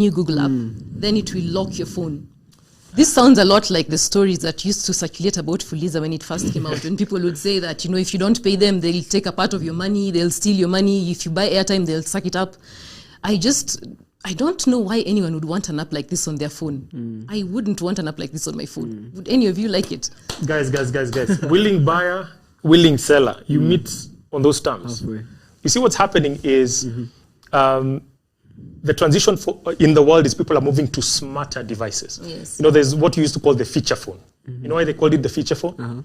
new Google app, then it will lock your phone. This sounds a lot like the stories that used to circulate about Fuliza when it first came out, when people would say that, if you don't pay them, they'll take a part of your money, they'll steal your money. If you buy airtime, they'll suck it up. I don't know why anyone would want an app like this on their phone. I wouldn't want an app like this on my phone. Would any of you like it? Guys. Willing buyer, willing seller. You meet on those terms. Halfway. You see what's happening is the transition in the world is people are moving to smarter devices. Yes. There's what you used to call the feature phone. You know why they called it the feature phone?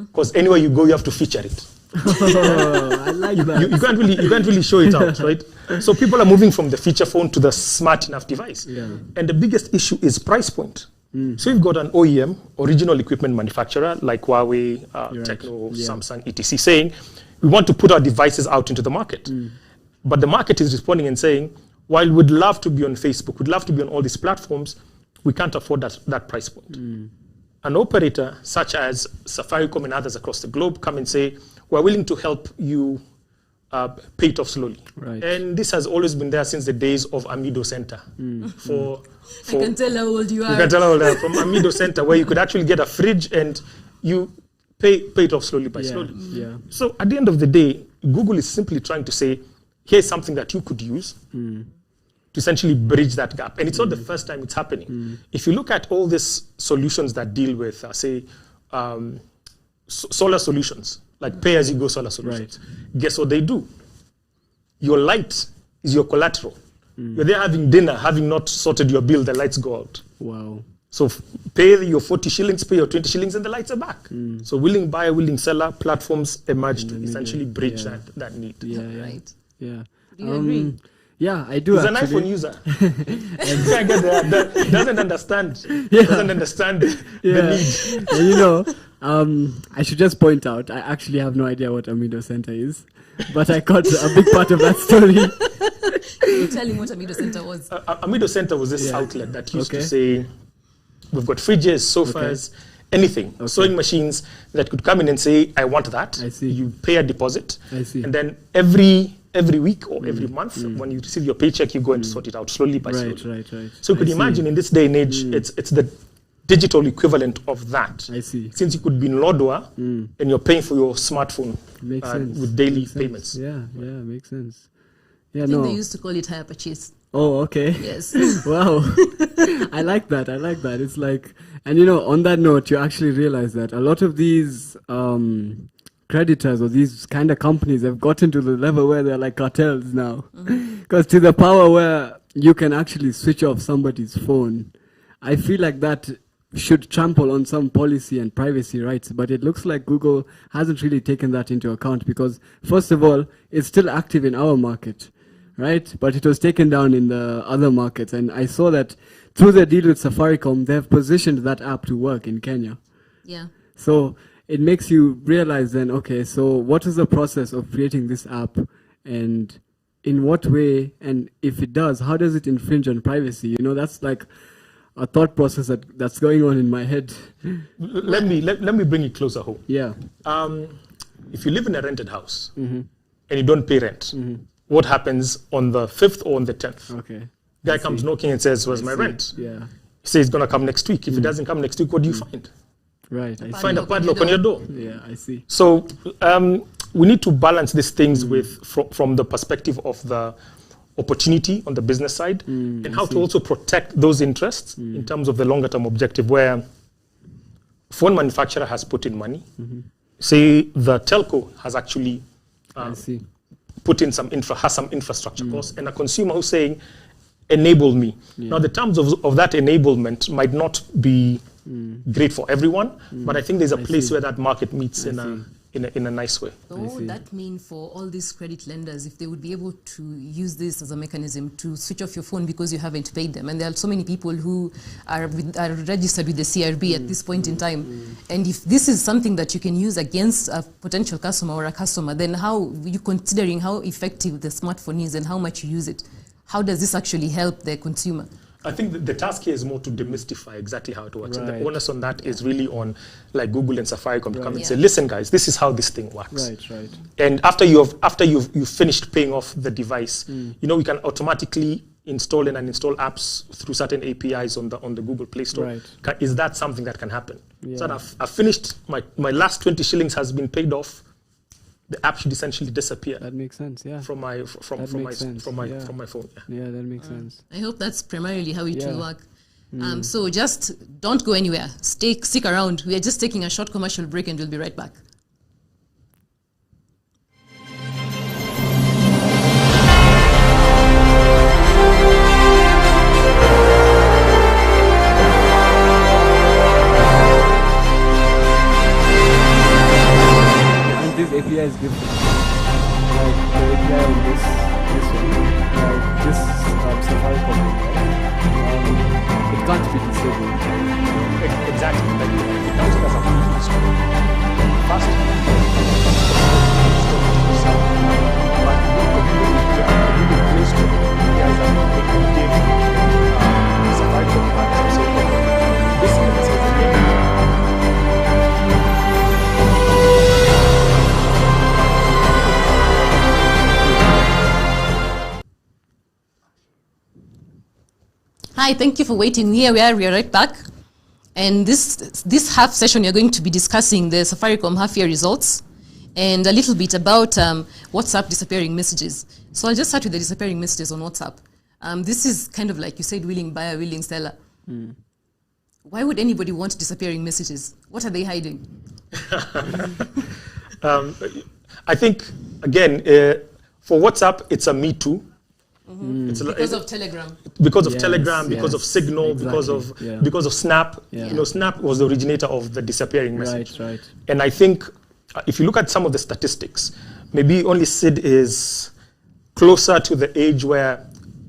Because anywhere you go, you have to feature it. Oh, I like that. You can't really show it out, right? So people are moving from the feature phone to the smart enough device. Yeah. And the biggest issue is price point. So you've got an OEM, original equipment manufacturer, like Huawei, Techno, Samsung, etc., saying, we want to put our devices out into the market. But the market is responding and saying, while we'd love to be on Facebook, we'd love to be on all these platforms, we can't afford that price point. An operator such as Safaricom and others across the globe come and say, we're willing to help you pay it off slowly. Right. And this has always been there since the days of Amido Center. I can tell how old you are. You can tell how old I am. From Amido Center, where you could actually get a fridge and you pay it off slowly by slowly. Yeah. So at the end of the day, Google is simply trying to say, here's something that you could use to essentially bridge that gap. And it's not the first time it's happening. If you look at all these solutions that deal with, solar solutions, like pay-as-you-go solar solutions, guess what they do? Your light is your collateral. You're there having dinner, having not sorted your bill, the lights go out. Wow. So pay your 40 shillings, pay your 20 shillings, and the lights are back. So willing buyer, willing seller, platforms emerge to essentially bridge that need. Right. Yeah. Do you agree? Yeah, I do. He's an iPhone user. Doesn't understand the need. And I should just point out, I actually have no idea what Amido Center is, but I caught a big part of that story. You tell him what Amido Center was. Amido Center was this outlet that used to say, we've got fridges, sofas, anything, sewing machines that could come in and say, I want that. I see. You pay a deposit. I see. And then every week or every month, when you receive your paycheck, you go and sort it out slowly by slowly. Right. So you could imagine in this day and age, it's the digital equivalent of that. I see. Since you could be in Lodwar and you're paying for your smartphone with daily payments. Yeah, makes sense. Yeah, I think they used to call it hire purchase. Oh, okay. Yes. Wow. I like that. It's like, and on that note, you actually realize that a lot of these creditors or these kind of companies have gotten to the level where they're like cartels now. Because to the power where you can actually switch off somebody's phone, I feel like that should trample on some policy and privacy rights, but it looks like Google hasn't really taken that into account because, first of all, it's still active in our market, right? But it was taken down in the other markets, and I saw that through the deal with Safaricom, they have positioned that app to work in Kenya. Yeah. So it makes you realize then, okay, so what is the process of creating this app, and in what way, and if it does, how does it infringe on privacy? That's like a thought process that's going on in my head. Let me bring it closer home. Yeah. If you live in a rented house and you don't pay rent, what happens on the 5th or on the 10th? Okay. Guy comes knocking and says, where's my rent? Yeah. He says he's going to come next week. If it doesn't come next week, what do you find? Right. You find a padlock on your door. Yeah, I see. So we need to balance these things from the perspective of the opportunity on the business side and how to also protect those interests in terms of the longer term objective where phone manufacturer has put in money. Say the telco has actually put in some infrastructure costs, and a consumer who's saying, enable me. Now the terms of that enablement might not be great for everyone, but I think there's a place where that market meets in a nice way. So what would that mean for all these credit lenders if they would be able to use this as a mechanism to switch off your phone because you haven't paid them? And there are so many people who are registered with the CRB at this point in time. And if this is something that you can use against a potential customer or a customer, then how are you considering how effective the smartphone is and how much you use it? How does this actually help the consumer? I think the task here is more to demystify exactly how it works. Right. And the onus on that is really on like Google and Safaricom to come and say, listen guys, this is how this thing works. Right. And after you've finished paying off the device, we can automatically install and uninstall apps through certain APIs on the Google Play Store. Right. Is that something that can happen? Yeah. So that I've finished, my last 20 shillings has been paid off. The app should essentially disappear. That makes sense, yeah. From my phone. Yeah, that makes sense. I hope that's primarily how it will work. So just don't go anywhere. Stick around. We are just taking a short commercial break and we'll be right back. And these APIs give like the API in this one, this Safaricom, it can't be disabled. Exactly. Like, it comes as a free store. Fast. But Google Play Store, they can give Safaricom access. So this is Hi, thank you for waiting. Here we are right back. And this half session, you're going to be discussing the Safaricom half-year results and a little bit about WhatsApp disappearing messages. So I'll just start with the disappearing messages on WhatsApp. This is kind of like you said, willing buyer, willing seller. Why would anybody want disappearing messages? What are they hiding? I think, again, for WhatsApp, it's a Me Too. Because of Telegram. Because of Telegram, because of Signal, exactly. because of Snap. Yeah. You know, Snap was the originator of the disappearing message. Right. And I think if you look at some of the statistics, maybe only Sid is closer to the age where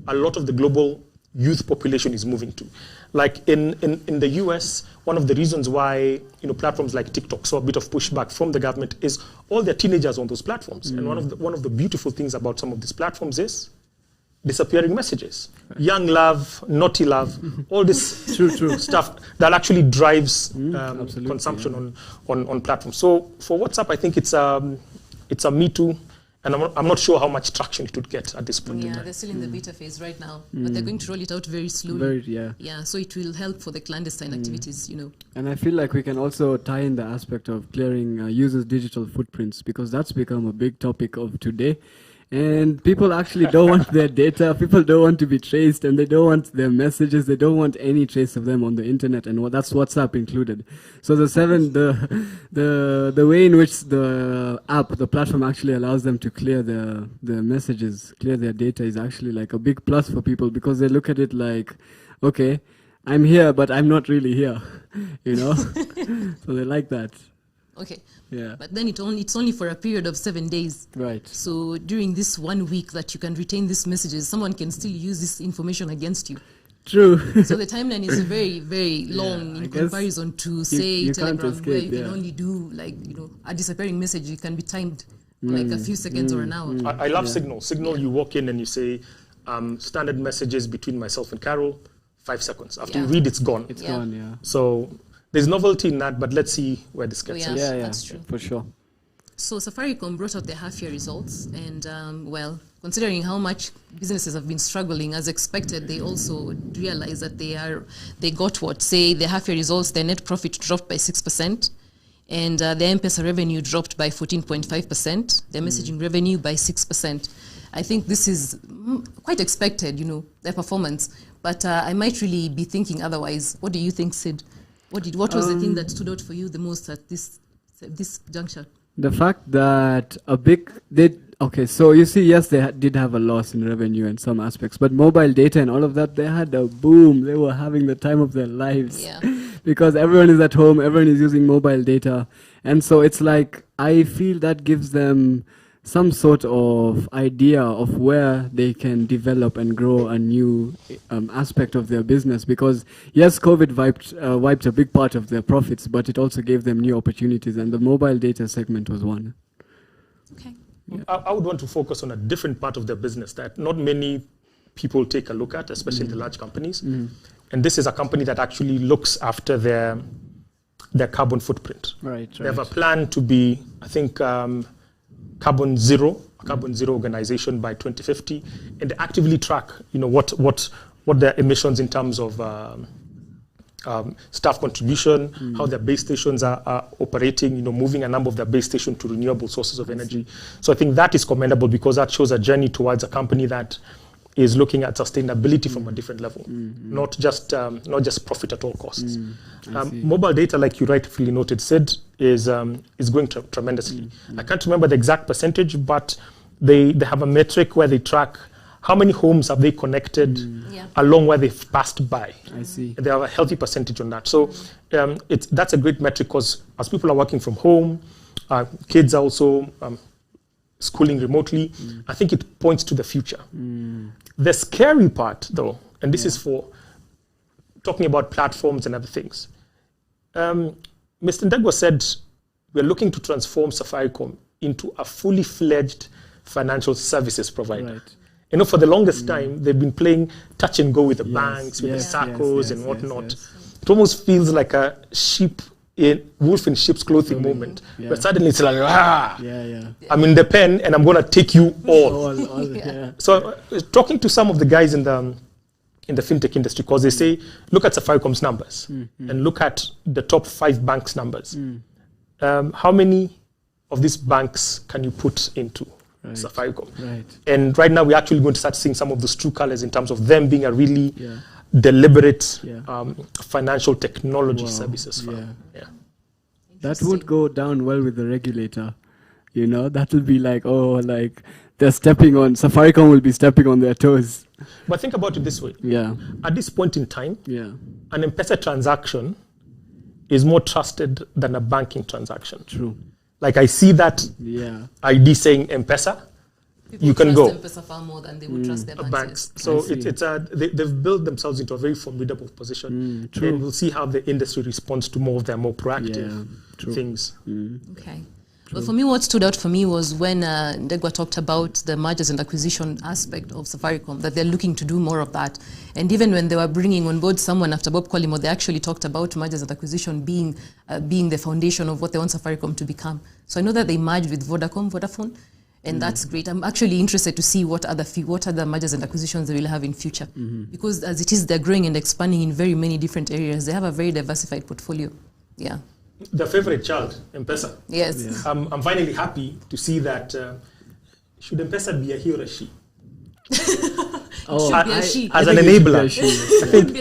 a lot of the global youth population is moving to. Like in the US, one of the reasons why platforms like TikTok saw a bit of pushback from the government is all the teenagers on those platforms. And one of the beautiful things about some of these platforms is disappearing messages, young love, naughty love, all this true stuff that actually drives consumption on platforms. So for WhatsApp, I think it's a Me Too, and I'm not sure how much traction it would get at this point. Yeah, they're still in the beta phase right now, but they're going to roll it out very slowly. Yeah, so it will help for the clandestine activities, And I feel like we can also tie in the aspect of clearing users' digital footprints, because that's become a big topic of today. And people actually don't want their data. People don't want to be traced, and they don't want their messages. They don't want any trace of them on the internet, and that's WhatsApp included. So the way in which the platform actually allows them to clear the messages, clear their data, is actually like a big plus for people, because they look at it like, okay, I'm here, but I'm not really here, So they like that. Okay. Yeah. But then it's only for a period of 7 days. Right. So during this 1 week that you can retain these messages, someone can still use this information against you. True. So the timeline is very, very long in comparison to, say, Telegram, where you can only do a disappearing message. It can be timed like a few seconds or an hour. I love Signal. Signal, you walk in and you say, standard messages between myself and Carol, 5 seconds. After you read, it's gone. It's gone, yeah. So there's novelty in that, but let's see where this gets us. Yeah, that's true. For sure. So Safaricom brought out their half-year results, and considering how much businesses have been struggling, as expected, they also realized that they got their half-year results, their net profit dropped by 6%, and their M-Pesa revenue dropped by 14.5%, their messaging revenue by 6%. I think this is quite expected, their performance, but I might really be thinking otherwise. What do you think, Sid? What was the thing that stood out for you the most at this juncture? The fact that so you see, yes, they did have a loss in revenue in some aspects, but mobile data and all of that, they had a boom. They were having the time of their lives because everyone is at home, everyone is using mobile data. And so it's like, I feel that gives them some sort of idea of where they can develop and grow a new aspect of their business, because yes, COVID wiped a big part of their profits, but it also gave them new opportunities, and the mobile data segment was one. Okay. Yeah. I would want to focus on a different part of their business that not many people take a look at, especially the large companies. And this is a company that actually looks after their carbon footprint. Right. They have a plan to be, I think, carbon zero a carbon zero organization by 2050, and they actively track, what their emissions in terms of staff contribution, how their base stations are operating, moving a number of their base stations to renewable sources of energy. So I think that is commendable because that shows a journey towards a company that is looking at sustainability from a different level, not just profit at all costs. Mobile data, like you rightfully noted, Sid, is going tremendously. I can't remember the exact percentage, but they have a metric where they track how many homes have they connected along where they've passed by. I see. They have a healthy percentage on that. So that's a great metric because as people are working from home, kids are also schooling remotely, I think it points to the future. The scary part, though, and this is for talking about platforms and other things. Mr. Ndegwa said, we're looking to transform Safaricom into a fully fledged financial services provider. Right. For the longest time, they've been playing touch and go with the banks, with the SACCOs and whatnot. It almost feels like a wolf in sheep's clothing moment. But suddenly it's like, I'm in the pen and I'm going to take you all. So talking to some of the guys in the fintech industry, because they say, look at Safaricom's numbers and look at the top 5 banks' numbers. How many of these banks can you put into Safaricom? Right. And right now we're actually going to start seeing some of those true colors in terms of them being a really deliberate financial technology services firm. That won't go down well with the regulator. That will be like, they're stepping on, Safaricom will be stepping on their toes. But think about it this way. At this point in time, an M-Pesa transaction is more trusted than a banking transaction. True. Like I see that ID saying M-Pesa, People you can trust go. M-Pesa far more than they would trust their Banks. banks. So they've built themselves into a very formidable position. And we'll see how the industry responds to more of their more proactive things. Okay. Well, for me, what stood out for me was when Ndegwa talked about the mergers and acquisition aspect of Safaricom, that they're looking to do more of that. And even when they were bringing on board someone after Bob Collymore, they actually talked about mergers and acquisition being the foundation of what they want Safaricom to become. So I know that they merged with Vodafone, and that's great. I'm actually interested to see what other mergers and acquisitions they will have in future. Because as it is, they're growing and expanding in very many different areas. They have a very diversified portfolio. Yeah. The favorite child, M-Pesa. Yes. I'm finally happy to see that. Should M-Pesa be a he or a she? Should be a she. As an enabler, I think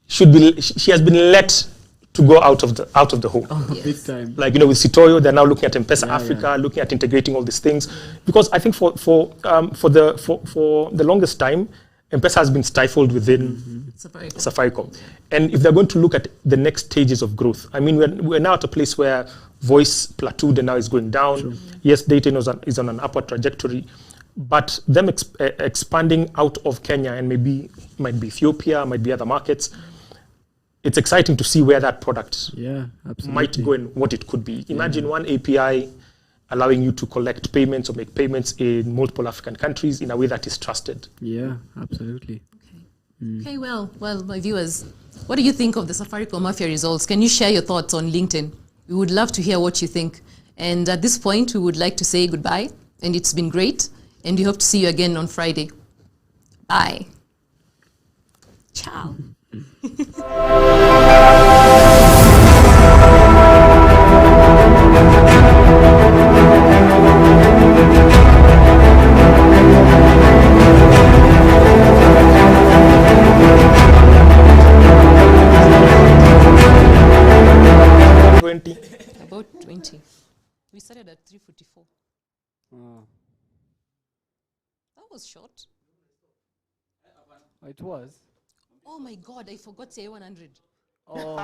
she has been let to go out of the home. Big time. Like with Sitoyo, they're now looking at M-Pesa Africa, looking at integrating all these things, because I think for the longest time, M-Pesa has been stifled within Safaricom. And if they're going to look at the next stages of growth, I mean, we're now at a place where voice plateaued and now is going down. True. Yes, data is on an upward trajectory, but them expanding out of Kenya and might be Ethiopia, might be other markets, it's exciting to see where that product might go and what it could be. Imagine one API allowing you to collect payments or make payments in multiple African countries in a way that is trusted. Yeah, absolutely. Okay, well, my viewers, what do you think of the Safaricom Mafia results? Can you share your thoughts on LinkedIn? We would love to hear what you think. And at this point, we would like to say goodbye. And it's been great. And we hope to see you again on Friday. Bye. Ciao. 20. About 20. We started at 3:44. That was short. It was. Oh my God, I forgot to say 100. Oh.